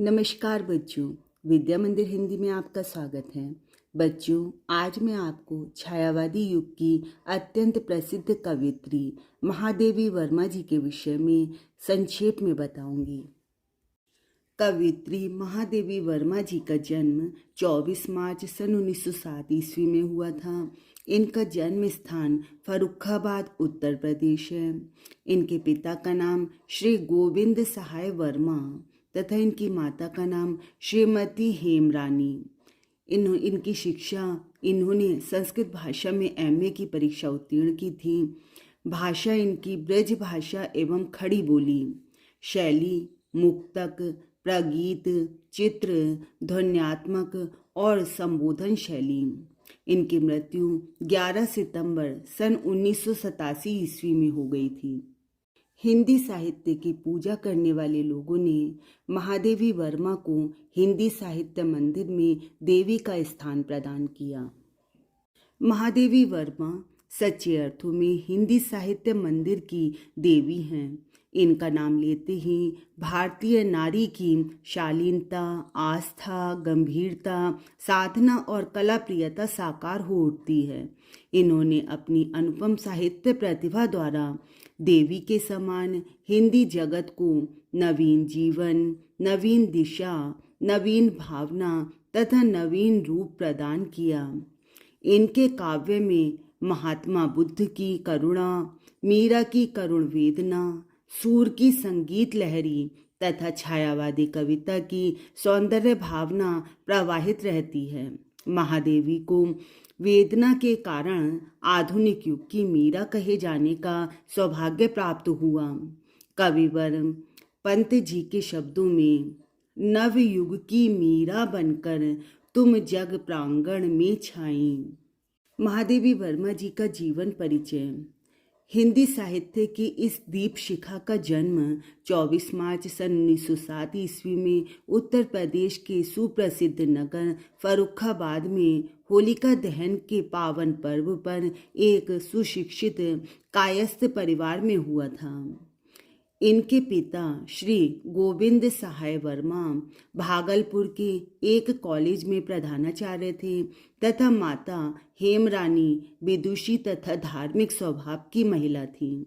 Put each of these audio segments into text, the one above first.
नमस्कार बच्चों, विद्या मंदिर हिंदी में आपका स्वागत है। बच्चों, आज मैं आपको छायावादी युग की अत्यंत प्रसिद्ध कवयित्री महादेवी वर्मा जी के विषय में संक्षेप में बताऊंगी। कवयित्री महादेवी वर्मा जी का जन्म 24 मार्च सन 1907 ईस्वी में हुआ था। इनका जन्म स्थान फर्रुखाबाद उत्तर प्रदेश है। इनके पिता का नाम श्री गोविंद सहाय वर्मा तथा इनकी माता का नाम श्रीमती हेमरानी। इनकी शिक्षा इन्होंने संस्कृत भाषा में एमए की परीक्षा उत्तीर्ण की थी। भाषा इनकी ब्रज भाषा एवं खड़ी बोली। शैली मुक्तक, प्रगीत, चित्र, ध्वन्यात्मक और संबोधन शैली। इनकी मृत्यु 11 सितंबर सन 1987 ईस्वी में हो गई थी। हिंदी साहित्य की पूजा करने वाले लोगों ने महादेवी वर्मा को हिंदी साहित्य मंदिर में देवी का स्थान प्रदान किया। महादेवी वर्मा सच्चे अर्थों में हिंदी साहित्य मंदिर की देवी हैं। इनका नाम लेते ही भारतीय नारी की शालीनता, आस्था, गंभीरता, साधना और कला प्रियता साकार हो उठती है। इन्होंने अपनी अनुपम साहित्य प्रतिभा द्वारा देवी के समान हिंदी जगत को नवीन जीवन, नवीन दिशा, नवीन भावना तथा नवीन रूप प्रदान किया। इनके काव्य में महात्मा बुद्ध की करुणा, मीरा की करुण वेदना, सूर की संगीत लहरी तथा छायावादी कविता की सौंदर्य भावना प्रवाहित रहती है। महादेवी को वेदना के कारण आधुनिक युग की मीरा कहे जाने का सौभाग्य प्राप्त हुआ। कविवर पंत जी के शब्दों में, नव युग की मीरा बनकर तुम जग प्रांगण में छाई। महादेवी वर्मा जी का जीवन परिचय। हिंदी साहित्य की इस दीप शिखा का जन्म 24 मार्च सन 1907 ईस्वी में उत्तर प्रदेश के सुप्रसिद्ध नगर फर्रुखाबाद में होलिका दहन के पावन पर्व पर एक सुशिक्षित कायस्थ परिवार में हुआ था। इनके पिता श्री गोविंद सहाय वर्मा भागलपुर के एक कॉलेज में प्रधानाचार्य थे तथा माता हेमरानी विदुषी तथा धार्मिक स्वभाव की महिला थी।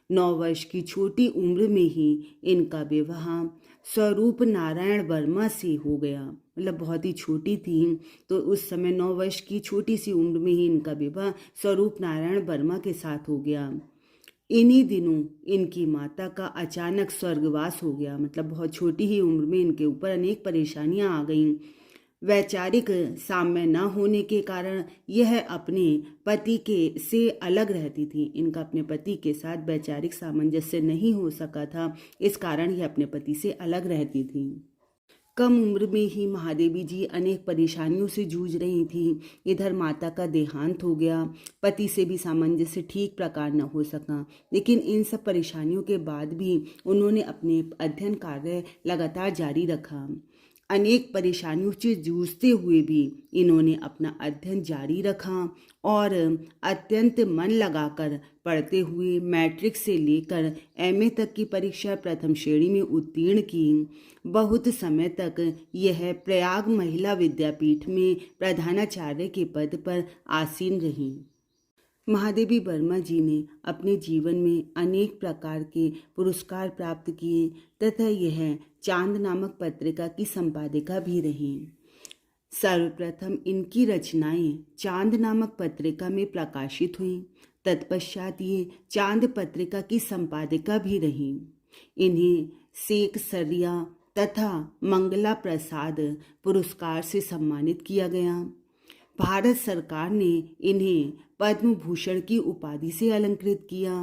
9 वर्ष की छोटी उम्र में ही इनका विवाह स्वरूप नारायण वर्मा से हो गया। मतलब बहुत ही छोटी थी, तो उस समय 9 वर्ष की छोटी सी उम्र में ही इनका विवाह स्वरूप नारायण वर्मा के साथ हो गया। इन्हीं दिनों इनकी माता का अचानक स्वर्गवास हो गया। मतलब बहुत छोटी ही उम्र में इनके ऊपर अनेक परेशानियां आ गईं। वैचारिक साम्य न होने के कारण यह अपने पति के से अलग रहती थी। इनका अपने पति के साथ वैचारिक सामंजस्य नहीं हो सका था, इस कारण यह अपने पति से अलग रहती थी। कम उम्र में ही महादेवी जी अनेक परेशानियों से जूझ रही थी। इधर माता का देहांत हो गया, पति से भी सामंजस्य ठीक प्रकार न हो सका, लेकिन इन सब परेशानियों के बाद भी उन्होंने अपने अध्ययन कार्य लगातार जारी रखा। अनेक परेशानियों से जूझते हुए भी इन्होंने अपना अध्ययन जारी रखा और अत्यंत मन लगाकर पढ़ते हुए मैट्रिक से लेकर एमए तक की परीक्षा प्रथम श्रेणी में उत्तीर्ण की। बहुत समय तक यह प्रयाग महिला विद्यापीठ में प्रधानाचार्य के पद पर आसीन रहीं। महादेवी वर्मा जी ने अपने जीवन में अनेक प्रकार के पुरस्कार प्राप्त किए तथा यह चांद नामक पत्रिका की संपादिका भी रहीं। सर्वप्रथम इनकी रचनाएं चांद नामक पत्रिका में प्रकाशित हुईं। तत्पश्चात ये चांद पत्रिका की संपादिका भी रहीं। इन्हें शेख सरिया तथा मंगला प्रसाद पुरस्कार से सम्मानित किया गया। भारत सरकार ने इन्हें पद्म भूषण की उपाधि से अलंकृत किया।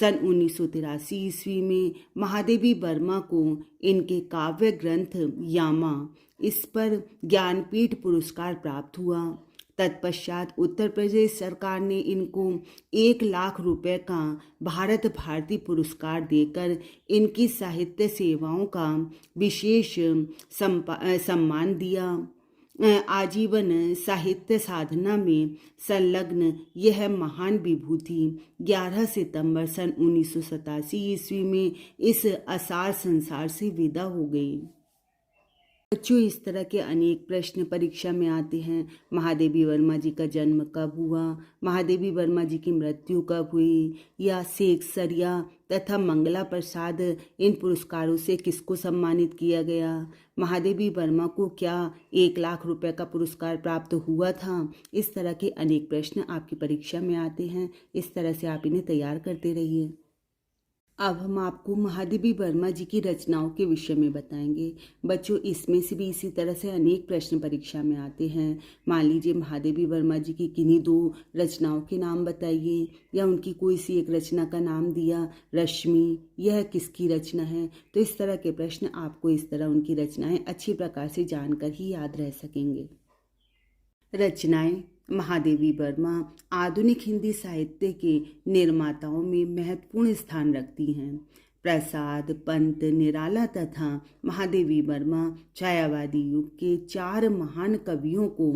सन 1983 ईस्वी में महादेवी वर्मा को इनके काव्य ग्रंथ यामा इस पर ज्ञानपीठ पुरस्कार प्राप्त हुआ। तत्पश्चात उत्तर प्रदेश सरकार ने इनको 1 लाख रुपए का भारत भारती पुरस्कार देकर इनकी साहित्य सेवाओं का विशेष सम्मान दिया। आजीवन साहित्य साधना में संलग्न यह महान विभूति 11 सितंबर सन 1987 ईस्वी में इस असार संसार से विदा हो गई। बच्चों, इस तरह के अनेक प्रश्न परीक्षा में आते हैं। महादेवी वर्मा जी का जन्म कब हुआ, महादेवी वर्मा जी की मृत्यु कब हुई, या शेख सरिया तथा मंगला प्रसाद इन पुरस्कारों से किसको सम्मानित किया गया, महादेवी वर्मा को क्या 1 लाख रुपए का पुरस्कार प्राप्त हुआ था। इस तरह के अनेक प्रश्न आपकी परीक्षा में आते हैं। इस तरह से आप इन्हें तैयार करते रहिए। अब हम आपको महादेवी वर्मा जी की रचनाओं के विषय में बताएंगे। बच्चों, इसमें से भी इसी तरह से अनेक प्रश्न परीक्षा में आते हैं। मान लीजिए महादेवी वर्मा जी की किन्हीं 2 रचनाओं के नाम बताइए, या उनकी कोई सी एक रचना का नाम दिया, रश्मि, यह किसकी रचना है। तो इस तरह के प्रश्न आपको इस तरह उनकी रचनाएं अच्छी प्रकार से जानकर ही याद रह सकेंगे। रचनाएं। महादेवी वर्मा आधुनिक हिंदी साहित्य के निर्माताओं में महत्वपूर्ण स्थान रखती हैं। प्रसाद, पंत, निराला तथा महादेवी वर्मा छायावादी युग के 4 महान कवियों को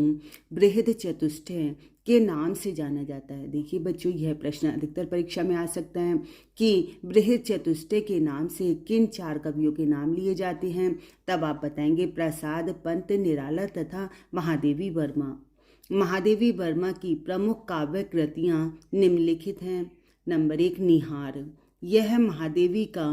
बृहद चतुष्टय के नाम से जाना जाता है। देखिए बच्चों, यह प्रश्न अधिकतर परीक्षा में आ सकता है कि बृहद चतुष्टय के नाम से किन 4 कवियों के नाम लिए जाते हैं। तब आप बताएंगे प्रसाद, पंत, निराला तथा महादेवी वर्मा। महादेवी वर्मा की प्रमुख काव्य कृतियाँ निम्नलिखित हैं। नंबर 1, निहार। यह महादेवी का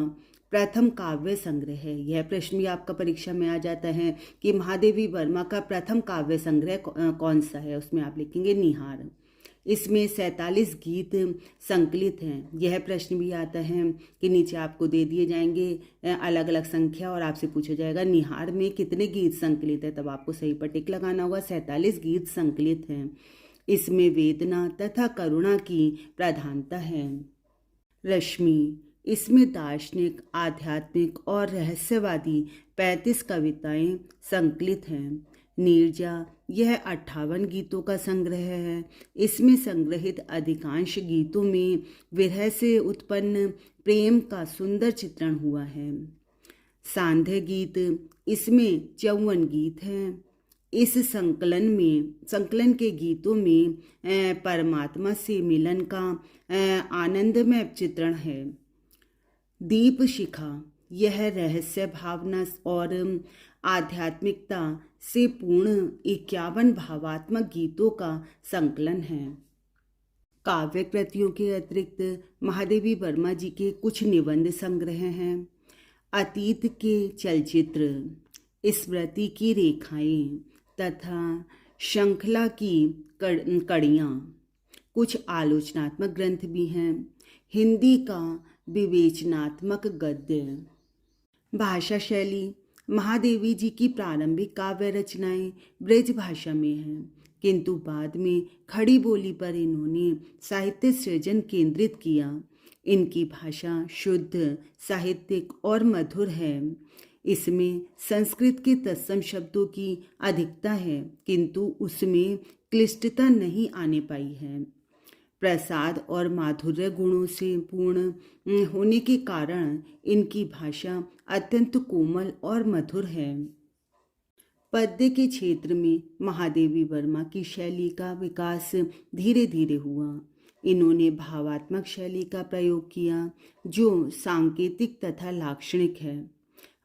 प्रथम काव्य संग्रह है। यह प्रश्न भी आपका परीक्षा में आ जाता है कि महादेवी वर्मा का प्रथम काव्य संग्रह कौन सा है। उसमें आप लिखेंगे निहार। इसमें 47 गीत संकलित हैं। यह प्रश्न भी आता है कि नीचे आपको दे दिए जाएंगे अलग अलग संख्या और आपसे पूछा जाएगा निहार में कितने गीत संकलित है। तब आपको सही पर टिक लगाना होगा। 47 गीत संकलित हैं। इसमें वेदना तथा करुणा की प्रधानता है। रश्मि। इसमें दार्शनिक, आध्यात्मिक और रहस्यवादी 35 कविताएं संकलित हैं। नीरजा। यह 58 गीतों का संग्रह है। इसमें संग्रहित अधिकांश गीतों में विरह से उत्पन्न प्रेम का सुंदर चित्रण हुआ है। सांध्य गीत। इसमें 54 गीत हैं। इस संकलन के गीतों में परमात्मा से मिलन का आनंदमय चित्रण है। दीप शिखा। यह रहस्य भावना और आध्यात्मिकता से पूर्ण 51 भावात्मक गीतों का संकलन है। काव्य कृतियों के अतिरिक्त महादेवी वर्मा जी के कुछ निबंध संग्रह हैं। अतीत के चलचित्र, स्मृति की रेखाएं तथा श्रृंखला की कड़ियाँ। कुछ आलोचनात्मक ग्रंथ भी हैं। हिंदी का विवेचनात्मक गद्य। भाषा शैली। महादेवी जी की प्रारंभिक काव्य रचनाएं ब्रज भाषा में हैं, किंतु बाद में खड़ी बोली पर इन्होंने साहित्य सृजन केंद्रित किया। इनकी भाषा शुद्ध, साहित्यिक और मधुर है। इसमें संस्कृत के तत्सम शब्दों की अधिकता है, किंतु उसमें क्लिष्टता नहीं आने पाई है। प्रसाद और माधुर्य गुणों से पूर्ण होने के कारण इनकी भाषा अत्यंत कोमल और मधुर है। पद्य के क्षेत्र में महादेवी वर्मा की शैली का विकास धीरे धीरे हुआ। इन्होंने भावात्मक शैली का प्रयोग किया जो सांकेतिक तथा लाक्षणिक है।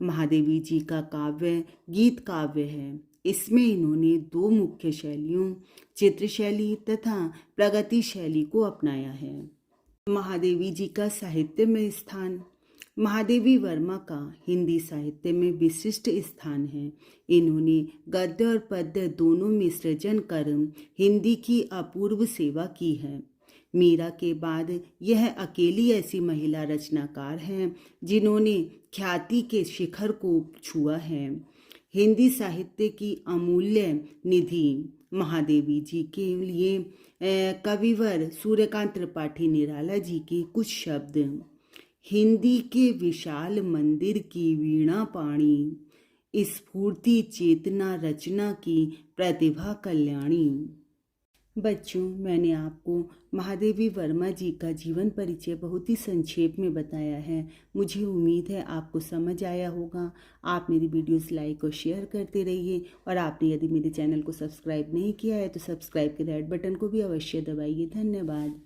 महादेवी जी का काव्य गीत काव्य है। इसमें इन्होंने 2 मुख्य शैलियों, चित्र शैली तथा प्रगति शैली को अपनाया है। महादेवी जी का साहित्य में स्थान। महादेवी वर्मा का हिंदी साहित्य में विशिष्ट स्थान है। इन्होंने गद्य और पद्य दोनों में सृजन कर हिंदी की अपूर्व सेवा की है। मीरा के बाद यह अकेली ऐसी महिला रचनाकार हैं जिन्होंने ख्याति के शिखर को छुआ है। हिंदी साहित्य की अमूल्य निधि महादेवी जी के लिए कविवर सूर्यकांत त्रिपाठी निराला जी के कुछ शब्द। हिंदी के विशाल मंदिर की वीणा पाणी, स्फूर्ति चेतना रचना की प्रतिभा कल्याणी। बच्चों, मैंने आपको महादेवी वर्मा जी का जीवन परिचय बहुत ही संक्षेप में बताया है। मुझे उम्मीद है आपको समझ आया होगा। आप मेरी वीडियोस लाइक और शेयर करते रहिए, और आपने यदि मेरे चैनल को सब्सक्राइब नहीं किया है तो सब्सक्राइब के रेड बटन को भी अवश्य दबाइए। धन्यवाद।